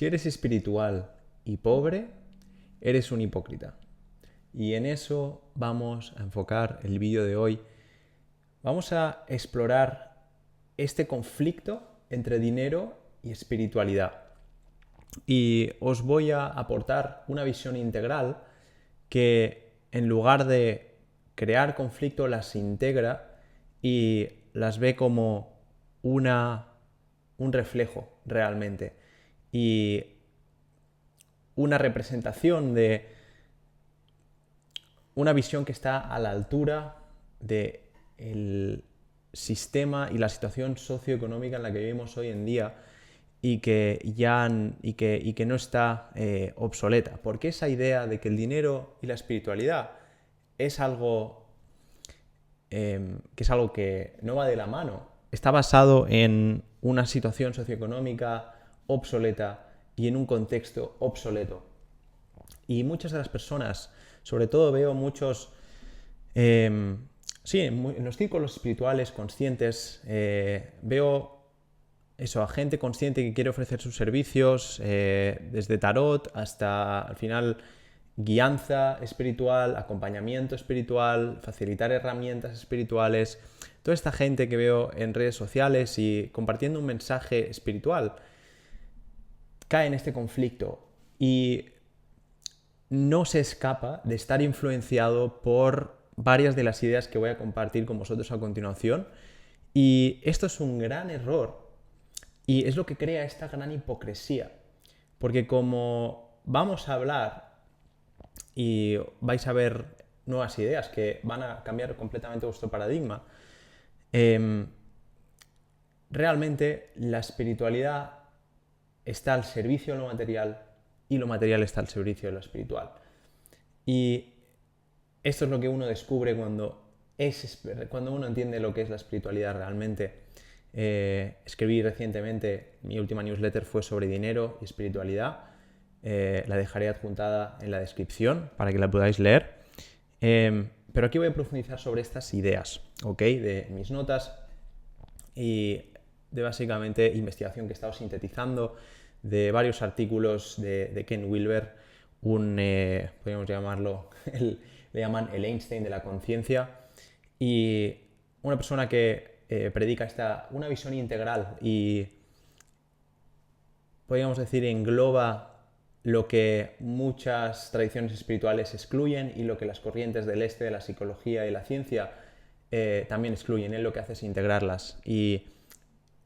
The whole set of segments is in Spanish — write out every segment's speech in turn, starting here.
Si eres espiritual y pobre, eres un hipócrita. Y en eso vamos a enfocar el vídeo de hoy. Vamos a explorar este conflicto entre dinero y espiritualidad. Y os voy a aportar una visión integral que, en lugar de crear conflicto, las integra y las ve como un reflejo realmente y una representación de una visión que está a la altura del sistema y la situación socioeconómica en la que vivimos hoy en día y que no está obsoleta. Porque esa idea de que el dinero y la espiritualidad es algo que no va de la mano, está basado en una situación socioeconómica obsoleta y en un contexto obsoleto. Y muchas de las personas, sobre todo veo muchos, en los círculos espirituales conscientes, veo eso, a gente consciente que quiere ofrecer sus servicios, desde tarot hasta, al final, guianza espiritual, acompañamiento espiritual, facilitar herramientas espirituales. Toda esta gente que veo en redes sociales y compartiendo un mensaje espiritual cae en este conflicto y no se escapa de estar influenciado por varias de las ideas que voy a compartir con vosotros a continuación. Y esto es un gran error y es lo que crea esta gran hipocresía. Porque como vamos a hablar y vais a ver nuevas ideas que van a cambiar completamente vuestro paradigma, realmente la espiritualidad está al servicio de lo material y lo material está al servicio de lo espiritual. Y esto es lo que uno descubre cuando uno entiende lo que es la espiritualidad realmente. Escribí recientemente, mi última newsletter fue sobre dinero y espiritualidad. La dejaré adjuntada en la descripción para que la podáis leer. Pero aquí voy a profundizar sobre estas ideas, ¿ok? De mis notas y de básicamente investigación que he estado sintetizando, de varios artículos de Ken Wilber, podríamos llamarlo, le llaman el Einstein de la conciencia, y una persona que predica una visión integral y, podríamos decir, engloba lo que muchas tradiciones espirituales excluyen y lo que las corrientes del este, de la psicología y la ciencia también excluyen. Él lo que hace es integrarlas. Y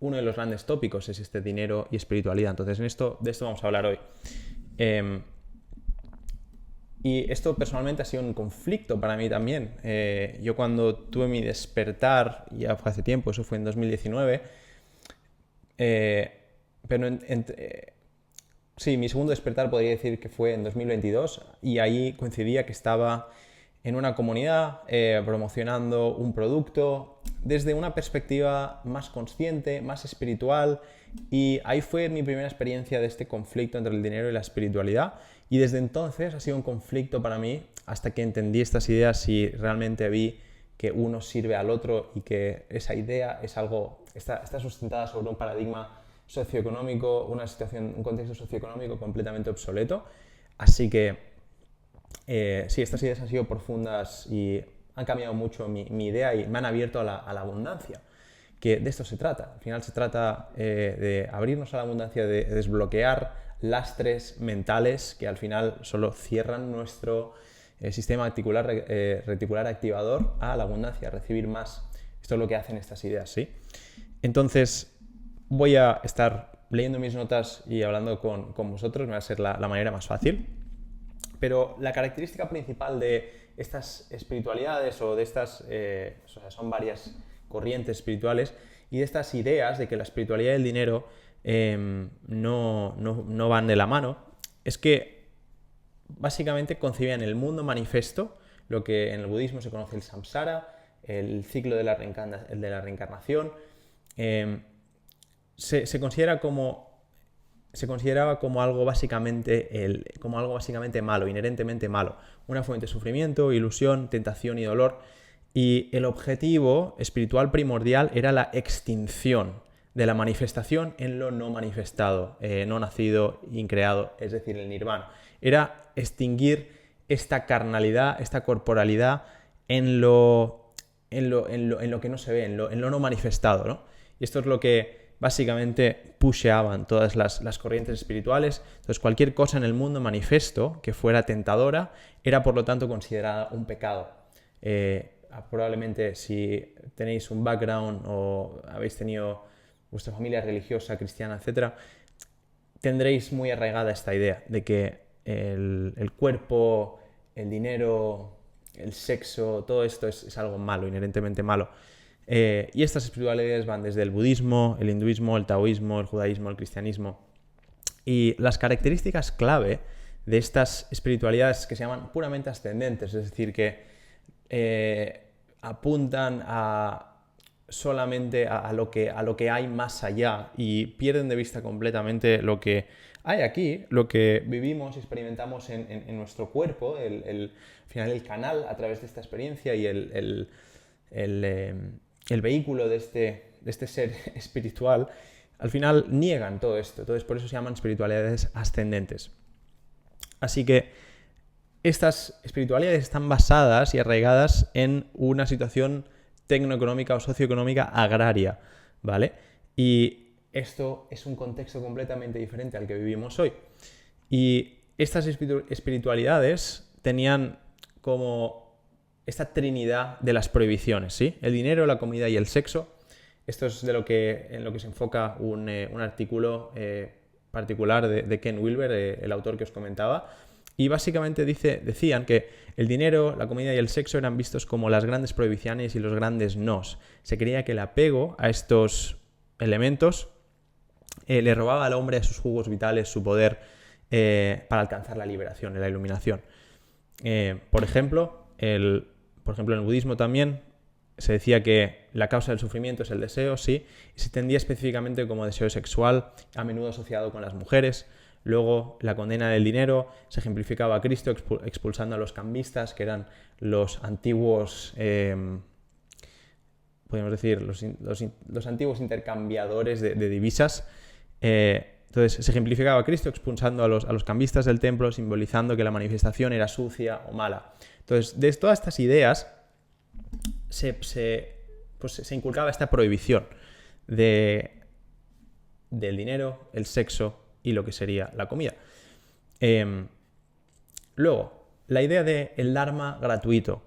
uno de los grandes tópicos es este dinero y espiritualidad. Entonces, de esto vamos a hablar hoy. Y esto personalmente ha sido un conflicto para mí también. Yo cuando tuve mi despertar, ya fue hace tiempo, eso fue en 2019, sí, mi segundo despertar podría decir que fue en 2022 y ahí coincidía que estaba en una comunidad promocionando un producto desde una perspectiva más consciente, más espiritual, y ahí fue mi primera experiencia de este conflicto entre el dinero y la espiritualidad, y desde entonces ha sido un conflicto para mí hasta que entendí estas ideas y realmente vi que uno sirve al otro y que esa idea es está sustentada sobre un paradigma socioeconómico, un contexto socioeconómico completamente obsoleto. Así que sí, estas ideas han sido profundas y han cambiado mucho mi idea y me han abierto a la abundancia, que de esto se trata. Al final se trata de abrirnos a la abundancia, de desbloquear lastres mentales que al final solo cierran nuestro sistema reticular activador a la abundancia, a recibir más. Esto es lo que hacen estas ideas, ¿sí? Entonces, voy a estar leyendo mis notas y hablando con vosotros, me va a ser la manera más fácil. Pero la característica principal de estas espiritualidades o de estas, son varias corrientes espirituales y de estas ideas de que la espiritualidad y el dinero no van de la mano, es que básicamente conciben el mundo manifiesto, lo que en el budismo se conoce el samsara, el ciclo de la reencarnación. Se consideraba como algo básicamente malo, inherentemente malo, una fuente de sufrimiento, ilusión, tentación y dolor, y el objetivo espiritual primordial era la extinción de la manifestación en lo no manifestado, no nacido, increado, es decir, el nirvana. Era extinguir esta carnalidad, esta corporalidad en lo que no se ve, en lo no manifestado, ¿no? Y esto es lo que básicamente pusheaban todas las corrientes espirituales. Entonces, cualquier cosa en el mundo manifiesto que fuera tentadora era, por lo tanto, considerada un pecado. Probablemente, si tenéis un background o habéis tenido vuestra familia religiosa, cristiana, etc., tendréis muy arraigada esta idea de que el cuerpo, el dinero, el sexo, todo esto es algo malo, inherentemente malo. Y estas espiritualidades van desde el budismo, el hinduismo, el taoísmo, el judaísmo, el cristianismo. Y las características clave de estas espiritualidades que se llaman puramente ascendentes, es decir, que apuntan solamente a lo que hay más allá y pierden de vista completamente lo que hay aquí, lo que vivimos y experimentamos en nuestro cuerpo, al final el canal a través de esta experiencia y el vehículo de este ser espiritual, al final niegan todo esto. Entonces, por eso se llaman espiritualidades ascendentes. Así que estas espiritualidades están basadas y arraigadas en una situación tecnoeconómica o socioeconómica agraria, ¿vale? Y esto es un contexto completamente diferente al que vivimos hoy. Y estas espiritualidades tenían como esta trinidad de las prohibiciones, ¿sí? El dinero, la comida y el sexo. Esto es en lo que se enfoca un artículo particular de Ken Wilber, el autor que os comentaba. Y básicamente decían que el dinero, la comida y el sexo eran vistos como las grandes prohibiciones y los grandes nos. Se creía que el apego a estos elementos le robaba al hombre sus jugos vitales, su poder para alcanzar la liberación, la iluminación. Por ejemplo, en el budismo también se decía que la causa del sufrimiento es el deseo, sí, y se entendía específicamente como deseo sexual, a menudo asociado con las mujeres. Luego, la condena del dinero se ejemplificaba a Cristo expulsando a los cambistas, que eran los antiguos, podemos decir, los antiguos intercambiadores de divisas. Entonces, se ejemplificaba a Cristo expulsando a los cambistas del templo, simbolizando que la manifestación era sucia o mala. Entonces, de todas estas ideas se inculcaba esta prohibición del dinero, el sexo y lo que sería la comida. Luego, la idea del dharma gratuito.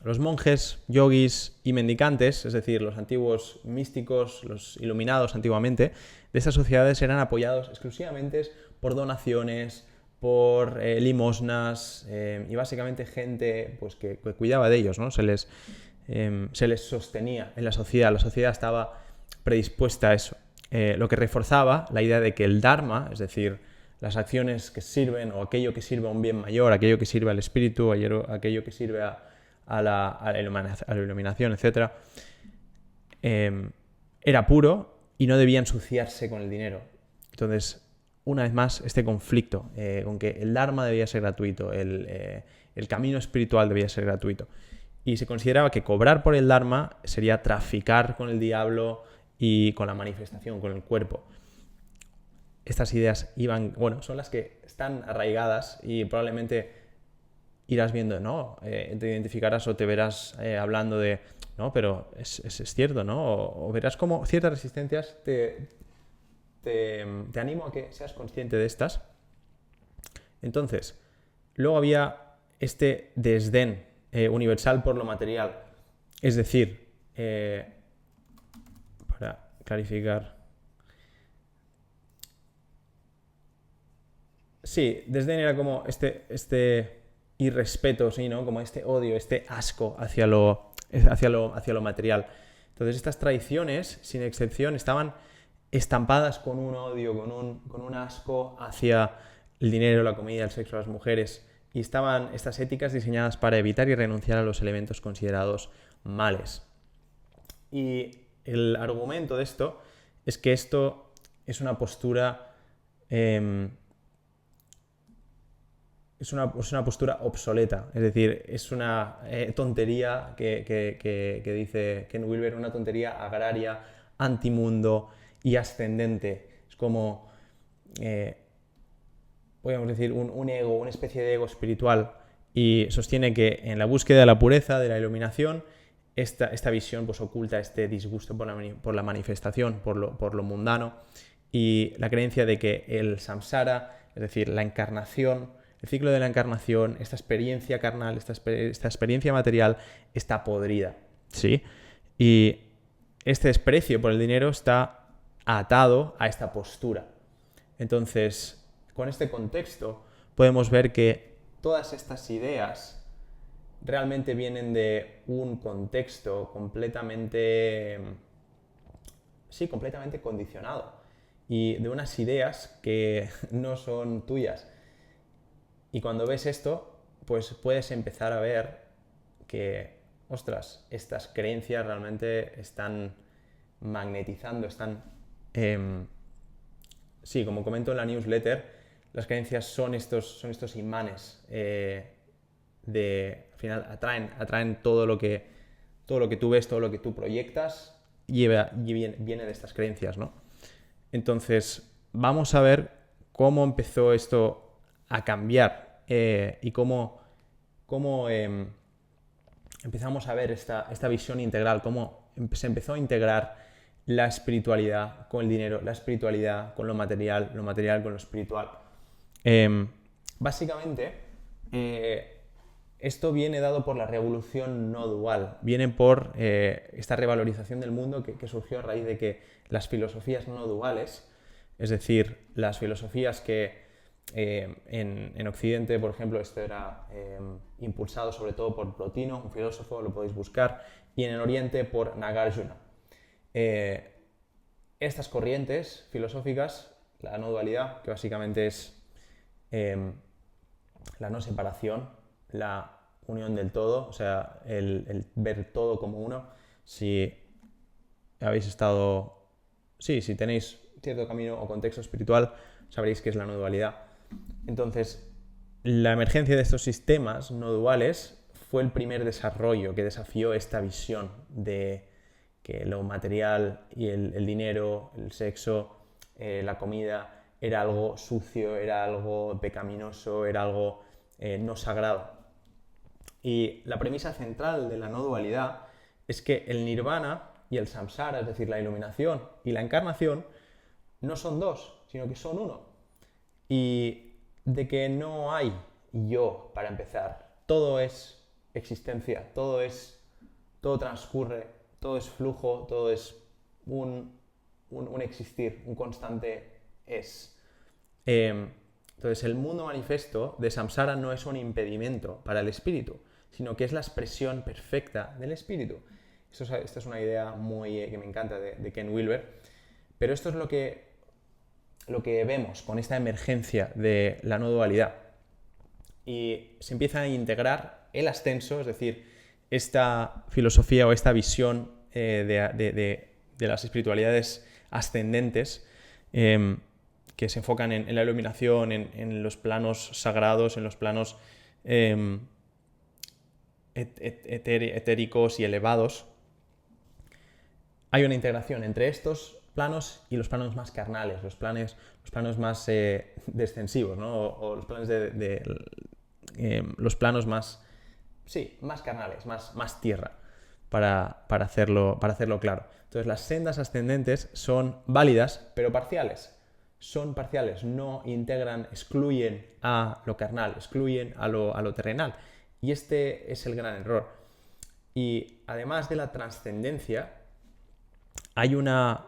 Los monjes, yogis y mendicantes, es decir, los antiguos místicos, los iluminados antiguamente, de estas sociedades eran apoyados exclusivamente por donaciones, por limosnas y básicamente gente pues, que cuidaba de ellos, ¿no? Se les sostenía en la sociedad estaba predispuesta a eso. Lo que reforzaba la idea de que el Dharma, es decir, las acciones que sirven o aquello que sirve a un bien mayor, aquello que sirve al espíritu, aquello que sirve a la iluminación, etc., era puro y no debía ensuciarse con el dinero. Entonces, una vez más, este conflicto con que el Dharma debía ser gratuito, el camino espiritual debía ser gratuito. Y se consideraba que cobrar por el Dharma sería traficar con el diablo y con la manifestación, con el cuerpo. Estas ideas son las que están arraigadas y probablemente irás viendo, ¿no? Te identificarás o te verás hablando de, no, pero es cierto, ¿no? O verás como ciertas resistencias. Te animo a que seas consciente de estas. Entonces, luego había este desdén universal por lo material. Es decir, para clarificar. Sí, desdén era como este irrespeto, ¿sí, no? Como este odio, este asco hacia lo material. Entonces, estas tradiciones, sin excepción, estaban estampadas con un odio, con un asco hacia el dinero, la comida, el sexo, las mujeres. Y estaban estas éticas diseñadas para evitar y renunciar a los elementos considerados males. Y el argumento de esto es que esto es una postura postura obsoleta, es decir, es una tontería que dice Ken Wilber, una tontería agraria, antimundo y ascendente. Es como, podríamos decir, un ego, una especie de ego espiritual, y sostiene que en la búsqueda de la pureza, de la iluminación, esta visión pues oculta este disgusto por la manifestación, por lo mundano, y la creencia de que el samsara, es decir, la encarnación, el ciclo de la encarnación, esta experiencia carnal, esta experiencia material, está podrida, ¿sí? Y este desprecio por el dinero está atado a esta postura. Entonces, con este contexto, podemos ver que todas estas ideas realmente vienen de un contexto completamente condicionado y de unas ideas que no son tuyas. Y cuando ves esto, pues puedes empezar a ver que, ostras, estas creencias realmente están magnetizando, sí, como comento en la newsletter, las creencias son estos imanes al final atraen todo lo que tú ves, todo lo que tú proyectas, viene de estas creencias, ¿no? Entonces, vamos a ver cómo empezó esto a cambiar y cómo empezamos a ver esta visión integral, cómo se empezó a integrar la espiritualidad con el dinero, la espiritualidad con lo material con lo espiritual. Básicamente, esto viene dado por la revolución no dual, viene por esta revalorización del mundo que surgió a raíz de que las filosofías no duales, es decir, las filosofías que en Occidente, por ejemplo, esto era impulsado sobre todo por Plotino, un filósofo, lo podéis buscar, y en el Oriente por Nagarjuna. Estas corrientes filosóficas, la no dualidad, que básicamente es la no separación, la unión del todo, o sea, el ver todo como uno. Si habéis estado, si tenéis cierto camino o contexto espiritual, sabréis que es la no dualidad. Entonces, la emergencia de estos sistemas no duales fue el primer desarrollo que desafió esta visión de que lo material y el dinero, el sexo, la comida, era algo sucio, era algo pecaminoso, era algo no sagrado. Y la premisa central de la no dualidad es que el nirvana y el samsara, es decir, la iluminación y la encarnación, no son dos, sino que son uno. Y de que no hay yo para empezar. Todo es existencia, todo transcurre, todo es flujo, todo es un existir, un constante es. Entonces, el mundo manifiesto de samsara no es un impedimento para el espíritu, sino que es la expresión perfecta del espíritu. Esta es una idea que me encanta de Ken Wilber, pero esto es lo que vemos con esta emergencia de la no dualidad. Y se empieza a integrar el ascenso, es decir, esta filosofía o esta visión de las espiritualidades ascendentes que se enfocan en la iluminación, en los planos sagrados, en los planos etéricos y elevados. Hay una integración entre estos planos y los planos más carnales, los planos más descensivos, ¿no? o los planos los planos más carnales, más tierra, para hacerlo claro. Entonces, las sendas ascendentes son válidas, pero parciales. Son parciales, no integran, excluyen a lo carnal, excluyen a lo terrenal. Y este es el gran error. Y además de la trascendencia, hay una,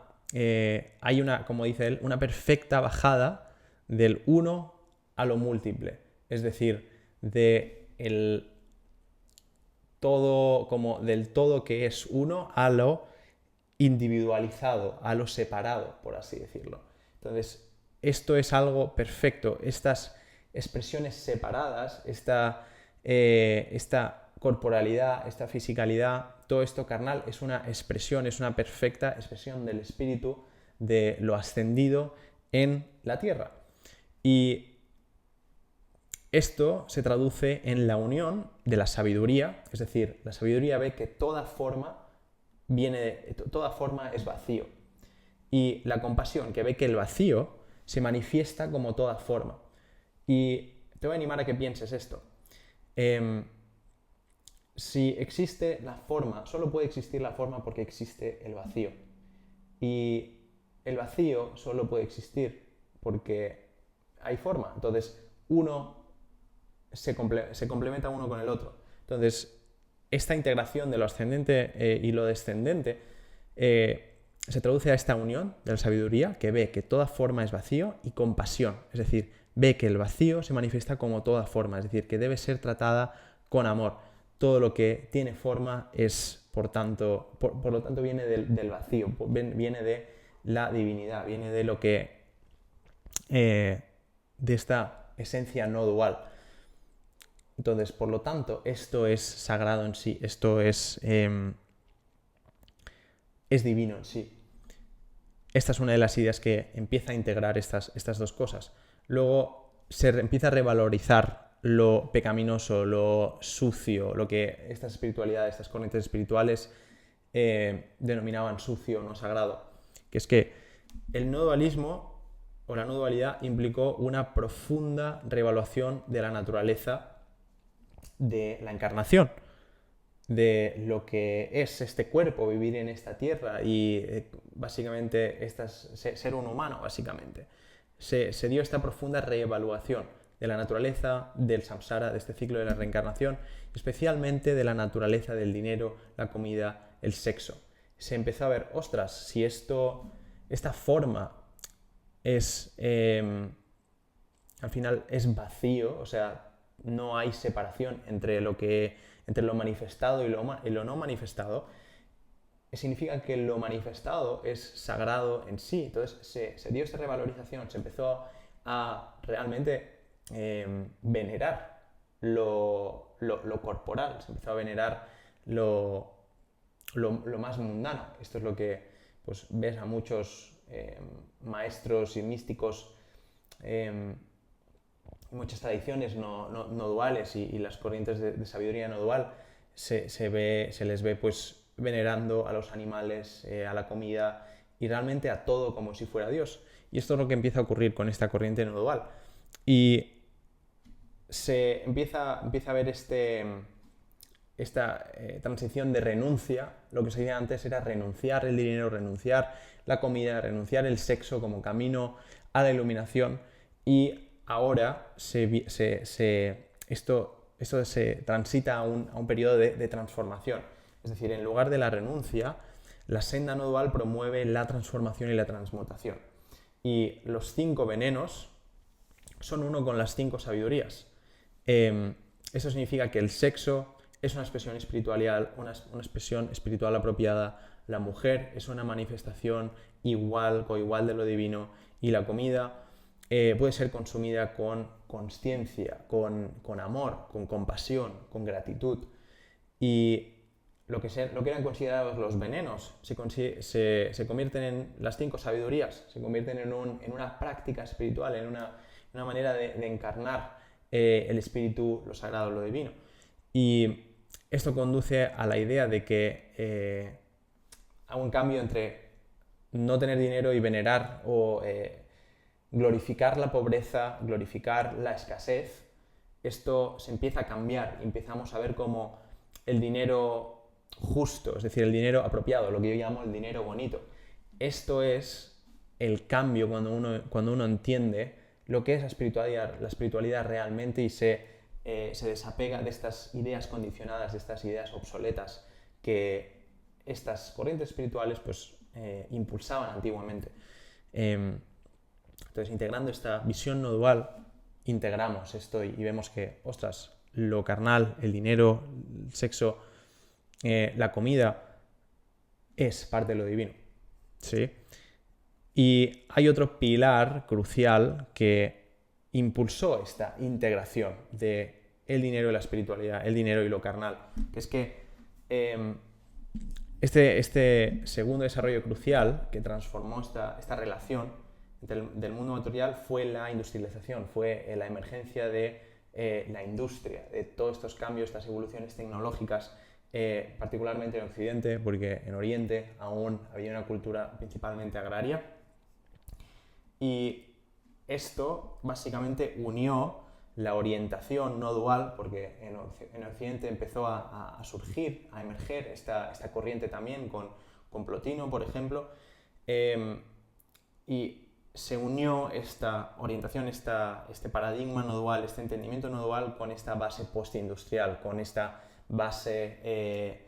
como dice él, una perfecta bajada del uno a lo múltiple. Es decir, del todo que es uno a lo individualizado, a lo separado, por así decirlo. Entonces, esto es algo perfecto. Estas expresiones separadas, esta corporalidad, esta fisicalidad, todo esto carnal es una expresión, es una perfecta expresión del espíritu, de lo ascendido en la tierra. Y esto se traduce en la unión de la sabiduría, es decir, la sabiduría ve que toda forma es vacío. y la compasión, que ve que el vacío se manifiesta como toda forma. Y te voy a animar a que pienses esto. Si existe la forma, solo puede existir la forma porque existe el vacío. Y el vacío solo puede existir porque hay forma. Entonces, uno se complementa uno con el otro. Entonces, esta integración de lo ascendente y lo descendente se traduce a esta unión de la sabiduría que ve que toda forma es vacío y compasión. Es decir, ve que el vacío se manifiesta como toda forma, es decir, que debe ser tratada con amor. Todo lo que tiene forma es, por lo tanto, viene del vacío, viene de la divinidad, viene de lo que, de esta esencia no dual. Entonces, por lo tanto, esto es sagrado en sí, esto es divino en sí. Esta es una de las ideas que empieza a integrar estas dos cosas. Luego se empieza a revalorizar lo pecaminoso, lo sucio, lo que estas espiritualidades, estas corrientes espirituales denominaban sucio, no sagrado. Que es que el no dualismo o la no dualidad implicó una profunda reevaluación de la naturaleza de la encarnación, de lo que es este cuerpo, vivir en esta tierra y básicamente ser un humano, básicamente. Se dio esta profunda reevaluación de la naturaleza del samsara, de este ciclo de la reencarnación, especialmente de la naturaleza del dinero, la comida, el sexo. Se empezó a ver, ostras, si esta forma es, al final es vacío, o sea, no hay separación entre lo manifestado y lo no manifestado, significa que lo manifestado es sagrado en sí. Entonces se dio esta revalorización, se empezó a realmente venerar lo corporal, se empezó a venerar lo más mundano. Esto es lo que pues, ves a muchos maestros y místicos, muchas tradiciones no duales y las corrientes de sabiduría no dual, se les ve pues venerando a los animales, a la comida y realmente a todo como si fuera Dios. Y esto es lo que empieza a ocurrir con esta corriente no dual. Y se empieza a ver esta transición de renuncia. Lo que se decía antes era renunciar el dinero, renunciar la comida, renunciar el sexo como camino a la iluminación. Y ahora esto se transita a un periodo de transformación. Es decir, en lugar de la renuncia, la senda no dual promueve la transformación y la transmutación. Y los 5 venenos son uno con las 5 sabidurías. Eso significa que el sexo es una expresión espiritual, una expresión espiritual apropiada. La mujer es una manifestación coigual de lo divino. Y la comida puede ser consumida con consciencia, con amor, con compasión, con gratitud. Y lo que eran considerados los venenos se convierten en las 5 sabidurías, se convierten en una práctica espiritual, en una manera de encarnar el espíritu, lo sagrado, lo divino. Y esto conduce a la idea de que a un cambio entre no tener dinero y venerar o glorificar la pobreza, glorificar la escasez. Esto se empieza a cambiar y empezamos a ver cómo el dinero justo, es decir, el dinero apropiado, lo que yo llamo el dinero bonito. Esto es el cambio cuando uno entiende lo que es la espiritualidad realmente y se desapega de estas ideas condicionadas, de estas ideas obsoletas que estas corrientes espirituales pues, impulsaban antiguamente. Entonces, integrando esta visión no dual, integramos esto y vemos que, ostras, lo carnal, el dinero, el sexo, la comida es parte de lo divino, ¿sí? Y hay otro pilar crucial que impulsó esta integración de el dinero y la espiritualidad, el dinero y lo carnal, que es que este segundo desarrollo crucial que transformó esta relación del mundo material fue la industrialización, fue la emergencia de la industria, de todos estos cambios, estas evoluciones tecnológicas particularmente en Occidente, porque en Oriente aún había una cultura principalmente agraria. Y esto básicamente unió la orientación no dual, porque en Occidente empezó a surgir, a emerger esta corriente también con Plotino, por ejemplo, y se unió esta orientación, este paradigma no dual, este entendimiento no dual con esta base postindustrial, con esta base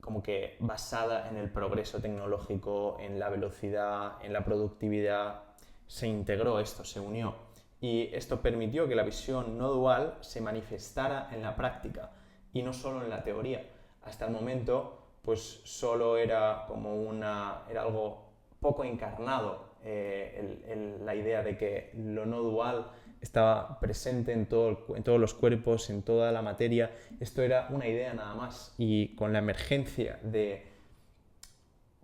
como que basada en el progreso tecnológico, en la velocidad, en la productividad. Se integró esto, se unió. Y esto permitió que la visión no dual se manifestara en la práctica y no solo en la teoría. Hasta el momento, pues solo era como era algo poco encarnado, la idea de que lo no dual estaba presente en todos los cuerpos, en toda la materia. Esto era una idea nada más, y con la emergencia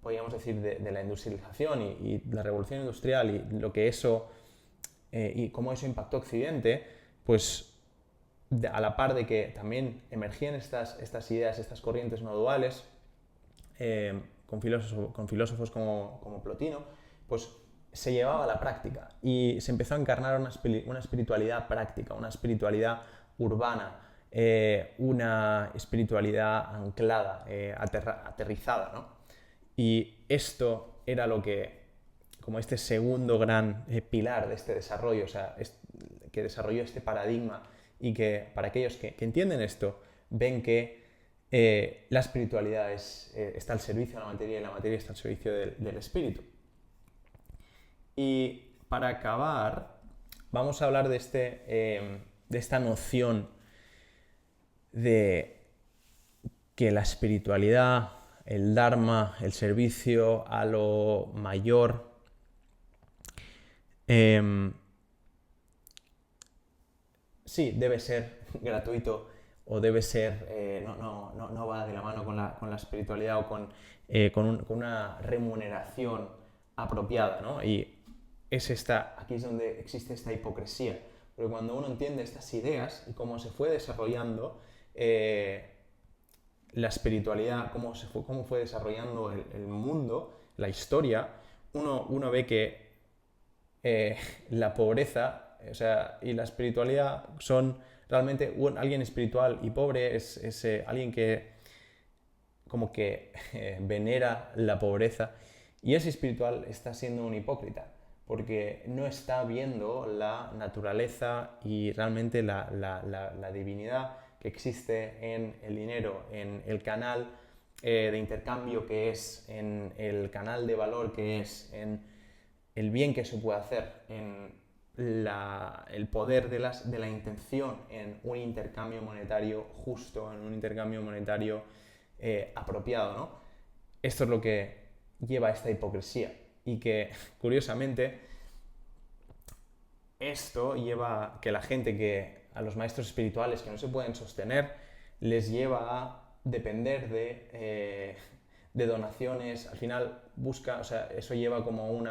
podríamos decir, de la industrialización y la revolución industrial y lo que eso y cómo eso impactó Occidente, pues a la par de que también emergían estas ideas, estas corrientes no duales, con filósofos como Plotino, pues se llevaba a la práctica y se empezó a encarnar una espiritualidad práctica, una espiritualidad urbana, una espiritualidad anclada, aterrizada, ¿no? Y esto era lo que, como este segundo gran pilar de este desarrollo, o sea, que desarrolló este paradigma, y que para aquellos que entienden esto, ven que la espiritualidad está al servicio de la materia y la materia está al servicio del espíritu. Y para acabar, vamos a hablar de esta noción de que la espiritualidad, el Dharma, el servicio a lo mayor, sí, debe ser gratuito o debe ser, no va de la mano con la espiritualidad o con una remuneración apropiada, ¿no? Y aquí es donde existe esta hipocresía, porque cuando uno entiende estas ideas y cómo se fue desarrollando la espiritualidad, cómo fue desarrollando el mundo, la historia, uno ve que la pobreza, o sea, y la espiritualidad son realmente alguien espiritual y pobre es alguien que como que venera la pobreza, y ese espiritual está siendo un hipócrita porque no está viendo la naturaleza y realmente la divinidad que existe en el dinero, en el canal de intercambio que es, en el canal de valor que es, en el bien que se puede hacer, en el poder de la intención, en un intercambio monetario justo, en un intercambio monetario apropiado, ¿no? Esto es lo que lleva a esta hipocresía, y que, curiosamente, esto lleva a que a los maestros espirituales que no se pueden sostener, les lleva a depender de donaciones. Al final o sea, eso lleva como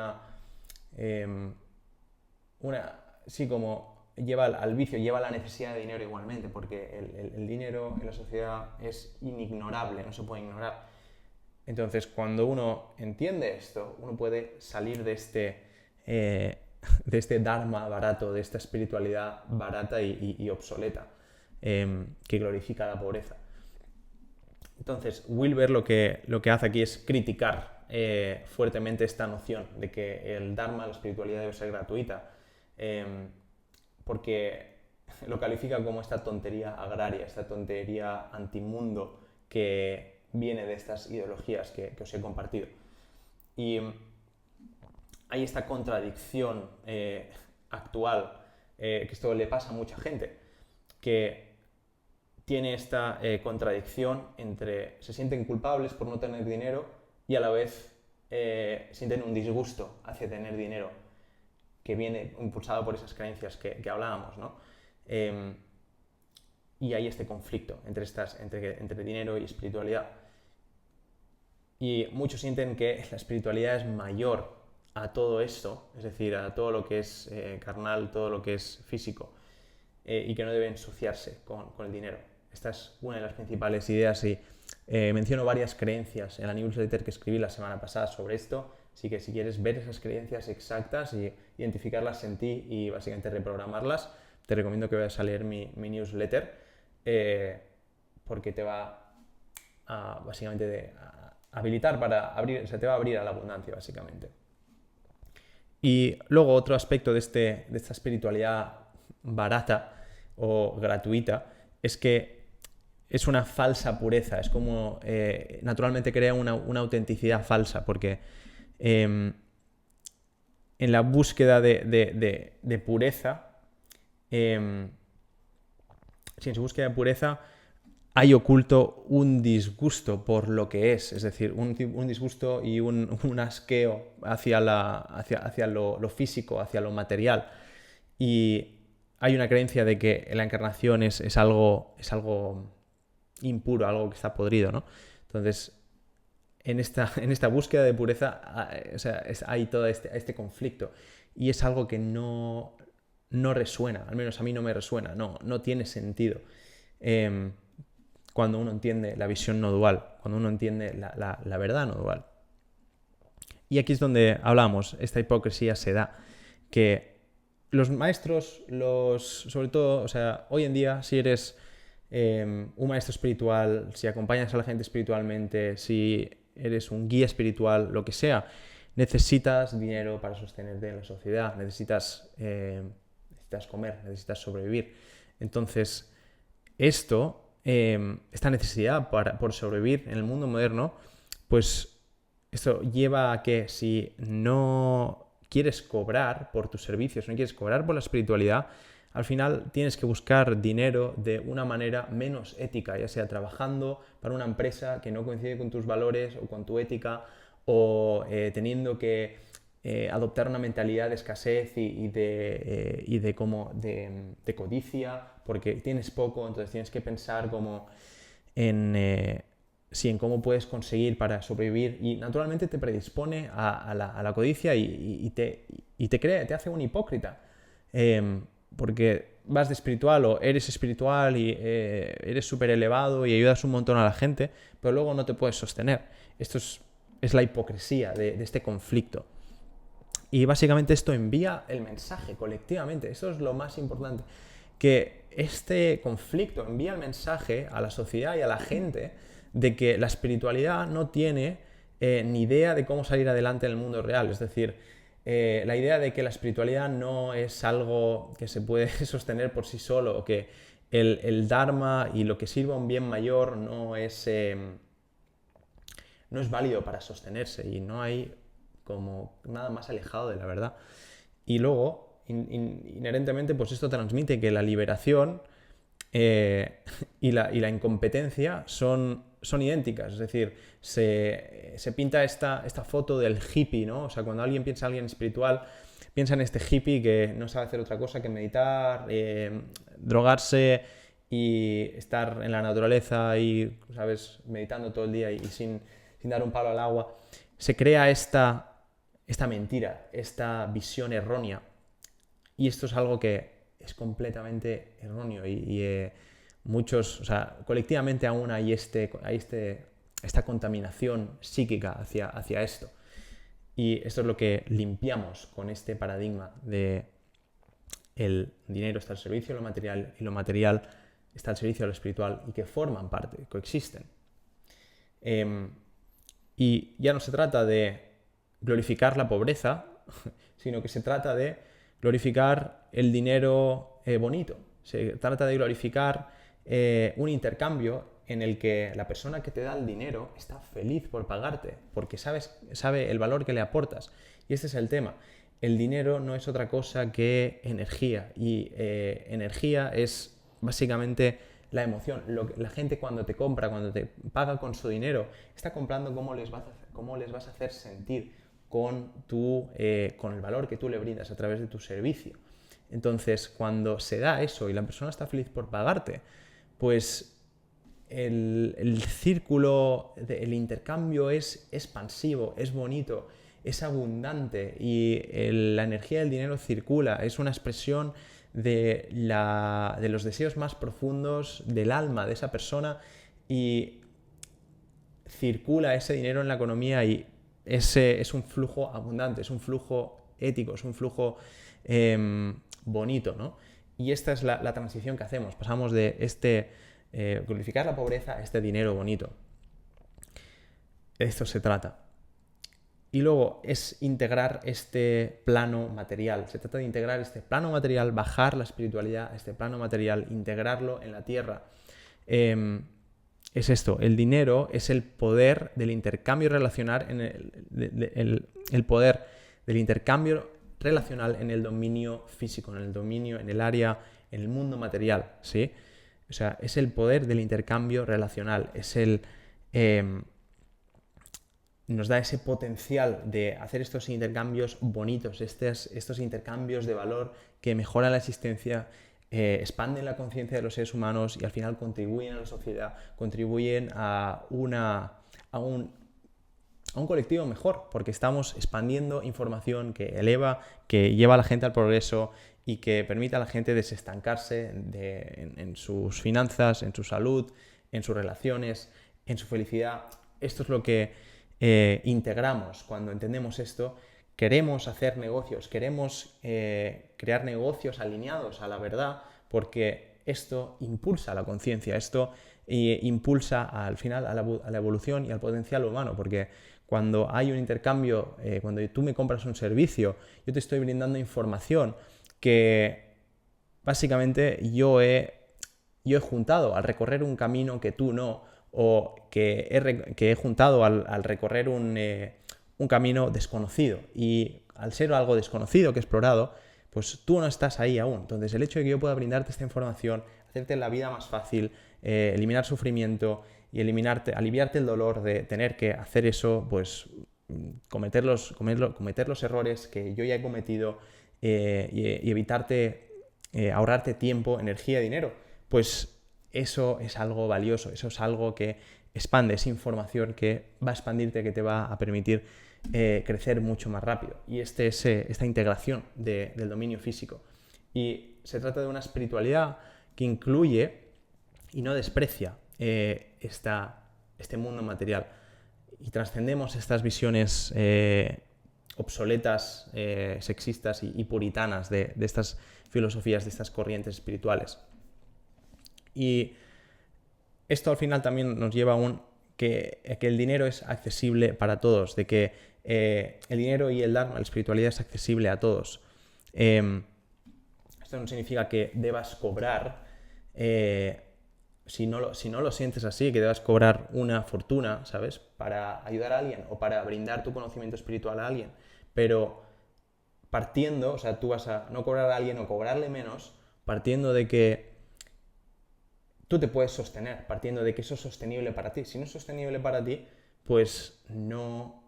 sí, como lleva al vicio, lleva a la necesidad de dinero igualmente, porque el dinero en la sociedad es inignorable, no se puede ignorar. Entonces, cuando uno entiende esto, uno puede salir de este dharma barato, de esta espiritualidad barata y obsoleta, que glorifica la pobreza. Entonces, Wilber lo que hace aquí es criticar fuertemente esta noción de que el dharma, la espiritualidad, debe ser gratuita, porque lo califica como esta tontería agraria, esta tontería antimundo que viene de estas ideologías que os he compartido. Y hay esta contradicción actual, que esto le pasa a mucha gente, que tiene esta contradicción entre se sienten culpables por no tener dinero y a la vez sienten un disgusto hacia tener dinero, que viene impulsado por esas creencias que hablábamos, ¿no? Y hay este conflicto entre dinero y espiritualidad. Y muchos sienten que la espiritualidad es mayor a todo esto, es decir, a todo lo que es carnal, todo lo que es físico, y que no debe ensuciarse con el dinero. esta es una de las principales ideas y menciono varias creencias en la newsletter que escribí la semana pasada sobre esto, así que si quieres ver esas creencias exactas y identificarlas en ti y básicamente reprogramarlas, te recomiendo que vayas a leer mi newsletter, porque te va a básicamente habilitar para abrir, o sea, te va a abrir a la abundancia básicamente. Y luego otro aspecto de esta espiritualidad barata o gratuita es que es una falsa pureza, es como naturalmente crea una autenticidad falsa, porque en la búsqueda de pureza, si en su búsqueda de pureza hay oculto un disgusto por lo que es decir, un disgusto y un asqueo hacia lo físico, hacia lo material. Y hay una creencia de que la encarnación es algo impuro, algo que está podrido, ¿no? Entonces, en esta búsqueda de pureza, o sea, hay todo este conflicto. Y es algo que no resuena, al menos a mí no me resuena, no tiene sentido. Cuando uno entiende la visión no dual, cuando uno entiende la verdad no dual. Y aquí es donde hablamos, esta hipocresía se da, que los maestros, sobre todo, o sea, hoy en día, si eres un maestro espiritual, si acompañas a la gente espiritualmente, si eres un guía espiritual, lo que sea, necesitas dinero para sostenerte en la sociedad, necesitas comer, necesitas sobrevivir. Entonces, esta necesidad por sobrevivir en el mundo moderno, pues esto lleva a que si no quieres cobrar por tus servicios, no quieres cobrar por la espiritualidad, al final tienes que buscar dinero de una manera menos ética, ya sea trabajando para una empresa que no coincide con tus valores o con tu ética, o teniendo que adoptar una mentalidad de escasez y de codicia, porque tienes poco, entonces tienes que pensar como en cómo puedes conseguir para sobrevivir, y naturalmente te predispone a la codicia y te hace un hipócrita, porque vas de espiritual o eres espiritual y eres súper elevado y ayudas un montón a la gente, pero luego no te puedes sostener. Esto es la hipocresía de este conflicto. Y básicamente esto envía el mensaje colectivamente, eso es lo más importante, que este conflicto envía el mensaje a la sociedad y a la gente de que la espiritualidad no tiene ni idea de cómo salir adelante en el mundo real. Es decir, la idea de que la espiritualidad no es algo que se puede sostener por sí solo, o que el Dharma y lo que sirva a un bien mayor no es válido para sostenerse, y no hay como nada más alejado de la verdad. Y luego, inherentemente, pues esto transmite que la liberación y la incompetencia son idénticas. Es decir, se pinta esta foto del hippie, ¿no? O sea, cuando alguien piensa en alguien espiritual, piensa en este hippie que no sabe hacer otra cosa que meditar, drogarse y estar en la naturaleza y, ¿sabes?, meditando todo el día y sin dar un palo al agua. Se crea esta mentira, esta visión errónea. Y esto es algo que es completamente erróneo y muchos, o sea, colectivamente aún hay esta contaminación psíquica hacia esto. Y esto es lo que limpiamos con este paradigma de el dinero está al servicio de lo material y lo material está al servicio de lo espiritual, y que forman parte, coexisten. Y ya no se trata de glorificar la pobreza, sino que se trata de glorificar el dinero bonito. Se trata de glorificar un intercambio en el que la persona que te da el dinero está feliz por pagarte, porque sabe el valor que le aportas. Y este es el tema. El dinero no es otra cosa que energía, y energía es básicamente la emoción. La gente cuando te compra, cuando te paga con su dinero, está comprando cómo les vas a hacer sentir con el valor que tú le brindas a través de tu servicio. Entonces, cuando se da eso y la persona está feliz por pagarte, pues el círculo, el intercambio es expansivo, es bonito, es abundante, y la energía del dinero circula, es una expresión de los deseos más profundos del alma de esa persona y circula ese dinero en la economía y ese es un flujo abundante, es un flujo ético, es un flujo bonito, ¿no? Y esta es la transición que hacemos. Pasamos de glorificar la pobreza a este dinero bonito. De esto se trata. Y luego es integrar este plano material. Se trata de integrar este plano material, bajar la espiritualidad a este plano material, integrarlo en la tierra. Es esto, el dinero es el poder del intercambio relacional, el poder del intercambio relacional en el dominio físico, en el dominio, en el área, en el mundo material, ¿sí? O sea, es el poder del intercambio relacional, nos da ese potencial de hacer estos intercambios bonitos, estos intercambios de valor que mejoran la existencia, expanden la conciencia de los seres humanos y al final contribuyen a la sociedad, contribuyen a un colectivo mejor, porque estamos expandiendo información que eleva, que lleva a la gente al progreso y que permite a la gente desestancarse en sus finanzas, en su salud, en sus relaciones, en su felicidad. Esto es lo que integramos cuando entendemos esto. Queremos hacer negocios, queremos crear negocios alineados a la verdad, porque esto impulsa la conciencia, esto impulsa al final a la evolución y al potencial humano, porque cuando hay un intercambio, cuando tú me compras un servicio, yo te estoy brindando información que básicamente yo he juntado al recorrer un camino que tú no, o que he juntado al recorrer un camino desconocido. Y al ser algo desconocido que he explorado, pues tú no estás ahí aún. Entonces el hecho de que yo pueda brindarte esta información, hacerte la vida más fácil, eliminar sufrimiento y aliviarte el dolor de tener que hacer eso, pues cometer los errores que yo ya he cometido y evitarte, ahorrarte tiempo, energía, dinero, pues eso es algo valioso, eso es algo que expande, esa información que va a expandirte, que te va a permitir crecer mucho más rápido. Y esta integración del dominio físico. Y se trata de una espiritualidad que incluye y no desprecia este mundo material. Y trascendemos estas visiones obsoletas, sexistas y puritanas de estas filosofías, de estas corrientes espirituales. Y esto al final también nos lleva a que el dinero es accesible para todos, de que el dinero y el Dharma, la espiritualidad, es accesible a todos. Esto no significa que debas cobrar, si no lo sientes así, que debas cobrar una fortuna, ¿sabes?, para ayudar a alguien o para brindar tu conocimiento espiritual a alguien. Pero partiendo, o sea, tú vas a no cobrar a alguien o cobrarle menos, partiendo de que tú te puedes sostener, partiendo de que eso es sostenible para ti. Si no es sostenible para ti, pues no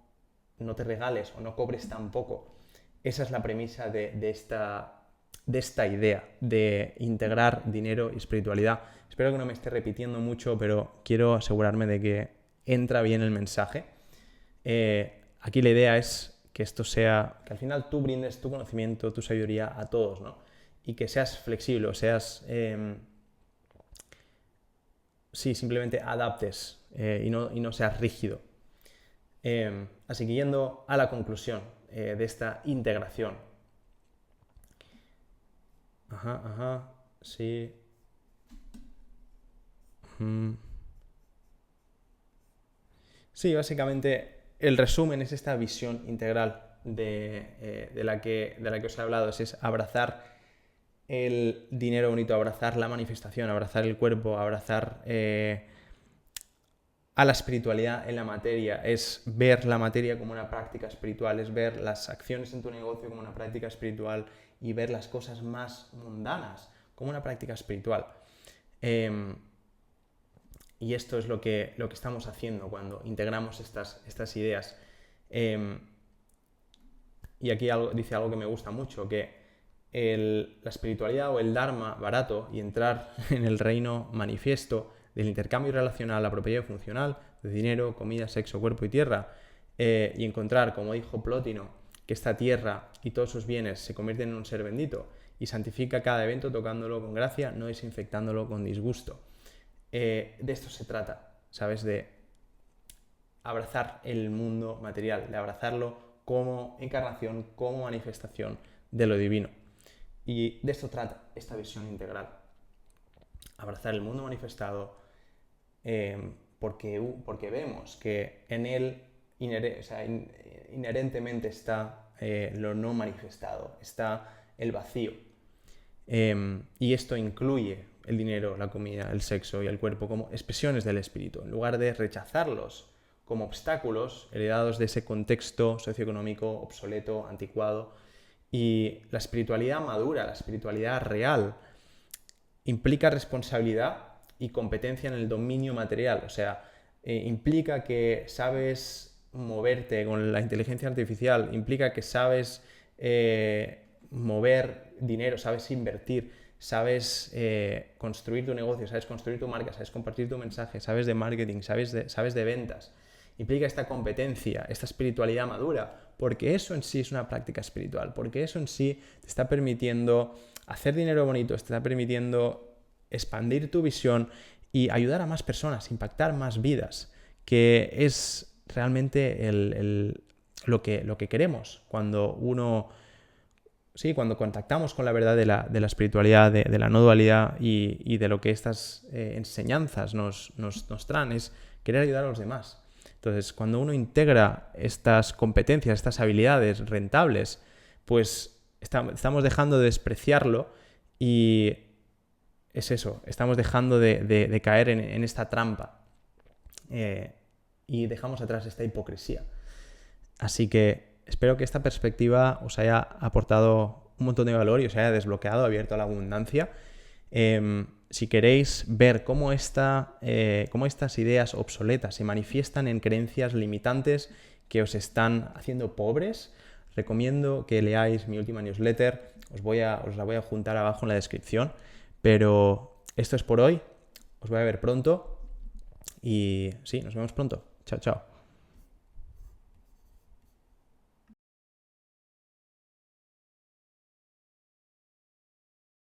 te regales o no cobres tan poco. Esa es la premisa de esta idea de integrar dinero y espiritualidad. Espero que no me esté repitiendo mucho, pero quiero asegurarme de que entra bien el mensaje. Aquí la idea es que esto sea, que al final tú brindes tu conocimiento, tu sabiduría a todos, ¿no? Y que seas flexible, simplemente adaptes y no seas rígido. Así que yendo a la conclusión de esta integración. Sí. Sí, básicamente el resumen es esta visión integral de la que os he hablado, es abrazar el dinero bonito, abrazar la manifestación, abrazar el cuerpo, abrazar a la espiritualidad en la materia, es ver la materia como una práctica espiritual, es ver las acciones en tu negocio como una práctica espiritual y ver las cosas más mundanas como una práctica espiritual. Y esto es lo que estamos haciendo cuando integramos estas ideas. Y aquí dice algo que me gusta mucho, que la espiritualidad o el Dharma barato y entrar en el reino manifiesto del intercambio relacional, la propiedad funcional de dinero, comida, sexo, cuerpo y tierra, y encontrar, como dijo Plótino, que esta tierra y todos sus bienes se convierten en un ser bendito y santifica cada evento tocándolo con gracia, no desinfectándolo con disgusto. De esto se trata, ¿sabes? De abrazar el mundo material, de abrazarlo como encarnación, como manifestación de lo divino. Y de esto trata esta visión integral. Abrazar el mundo manifestado porque vemos que en él inherentemente está lo no manifestado, está el vacío. Y esto incluye el dinero, la comida, el sexo y el cuerpo como expresiones del espíritu, en lugar de rechazarlos como obstáculos heredados de ese contexto socioeconómico obsoleto, anticuado. Y la espiritualidad madura, la espiritualidad real, implica responsabilidad y competencia en el dominio material. O sea, implica que sabes moverte con la inteligencia artificial, implica que sabes mover dinero, sabes invertir, sabes construir tu negocio, sabes construir tu marca, sabes compartir tu mensaje, sabes de marketing, sabes de ventas. Implica esta competencia, esta espiritualidad madura, porque eso en sí es una práctica espiritual, porque eso en sí te está permitiendo hacer dinero bonito, te está permitiendo expandir tu visión y ayudar a más personas, impactar más vidas, que es realmente lo que queremos cuando cuando contactamos con la verdad de la espiritualidad, de la no dualidad y de lo que estas enseñanzas nos traen, es querer ayudar a los demás. Entonces, cuando uno integra estas competencias, estas habilidades rentables, pues estamos dejando de despreciarlo y es eso, estamos dejando de caer en esta trampa y dejamos atrás esta hipocresía. Así que espero que esta perspectiva os haya aportado un montón de valor y os haya desbloqueado, abierto a la abundancia. Si queréis ver cómo estas ideas obsoletas se manifiestan en creencias limitantes que os están haciendo pobres, recomiendo que leáis mi última newsletter. Os la voy a juntar abajo en la descripción. Pero esto es por hoy. Os voy a ver pronto. Y sí, nos vemos pronto. Chao, chao.